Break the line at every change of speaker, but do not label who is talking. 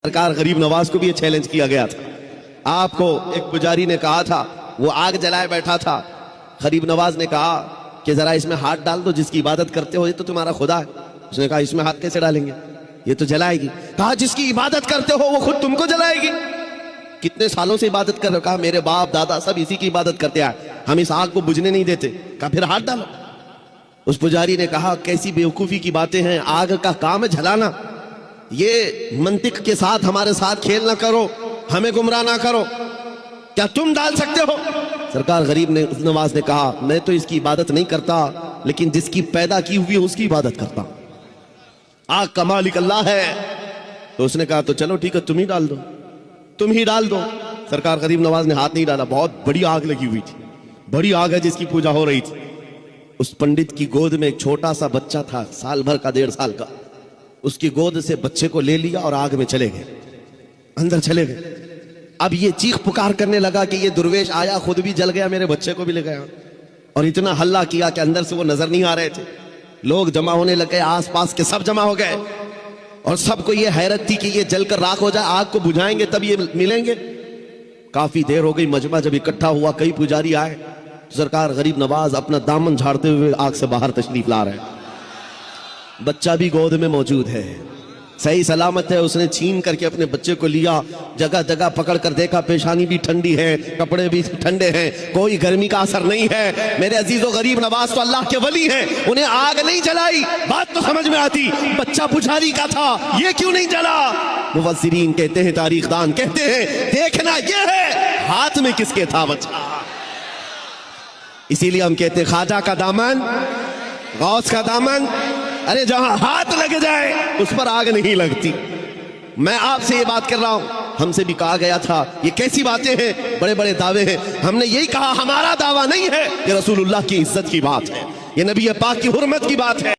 सरकार गरीब नवाज को भी ये चैलेंज किया गया था। आपको एक पुजारी ने कहा था, वो आग जलाए बैठा था, गरीब नवाज ने कहा कि जरा इसमें हाथ डाल दो, जिसकी इबादत करते हो ये तो तुम्हारा खुदा है। उसने कहा इसमें हाथ कैसे डालेंगे, ये तो जलाएगी। कहा जिसकी इबादत करते हो वो खुद तुमको जलाएगी। कितने सालों से इबादत कर रहे हो? कहा मेरे बाप दादा सब इसी की इबादत करते आए, हम इस आग को बुझने नहीं देते। कहा फिर हाथ डालो। उस पुजारी ने कहा कैसी बेवकूफी की बातें हैं, आग का काम है जलाना, ये मंतिक के साथ हमारे साथ खेल ना करो, हमें गुमराह ना करो, क्या तुम डाल सकते हो? सरकार गरीब नवाज ने कहा मैं तो इसकी इबादत नहीं करता, लेकिन जिसकी पैदा की हुई है उसकी इबादत करता, आग का मालिक अल्लाह है। तो उसने कहा तो चलो ठीक है, तुम ही डाल दो, तुम ही डाल दो। सरकार गरीब नवाज ने हाथ नहीं डाला। बहुत बड़ी आग लगी हुई थी, बड़ी आग है जिसकी पूजा हो रही थी। उस पंडित की गोद में एक छोटा सा बच्चा था, साल भर का, 1.5 साल का। उसकी गोद से बच्चे को ले लिया और आग में चले गए, अंदर चले गए। अब ये चीख पुकार करने लगा कि ये दुर्वेश आया, खुद भी जल गया, मेरे बच्चे को भी ले गया। और इतना हल्ला किया कि अंदर से वो नजर नहीं आ रहे थे। लोग जमा होने लगे, आसपास के सब जमा हो गए, और सबको ये हैरत थी कि ये जलकर राख हो जाए, आग को बुझाएंगे तब ये मिलेंगे। काफी देर हो गई, मजमा जब इकट्ठा हुआ, कई पुजारी आए। सरकार गरीब नवाज अपना दामन झाड़ते हुए आग से बाहर तशरीफ ला रहे हैं। बच्चा भी गोद में मौजूद है, सही सलामत है। उसने छीन करके अपने बच्चे को लिया, जगह जगह पकड़ कर देखा, पेशानी भी ठंडी है, कपड़े भी ठंडे हैं, कोई गर्मी का असर नहीं है। मेरे अजीजों, गरीब नवाज तो अल्लाह के वली हैं, उन्हें आग नहीं जलाई। बात तो समझ में आती, बच्चा पुजारी का था, ये क्यों नहीं जला? मुफस्सिरीन कहते हैं, तारीखदान कहते हैं, देखना ये है हाथ में किसके था बच्चा। इसीलिए हम कहते हैं ख्वाजा का दामन, गौस का दामन, अरे जहां हाथ लग जाए उस पर आग नहीं लगती। मैं आपसे ये बात कर रहा हूं, हमसे भी कहा गया था ये कैसी बातें हैं, बड़े बड़े दावे हैं। हमने यही कहा हमारा दावा नहीं है, ये रसूलुल्लाह की इज्जत की बात है, ये नबी पाक की हुर्मत की बात है।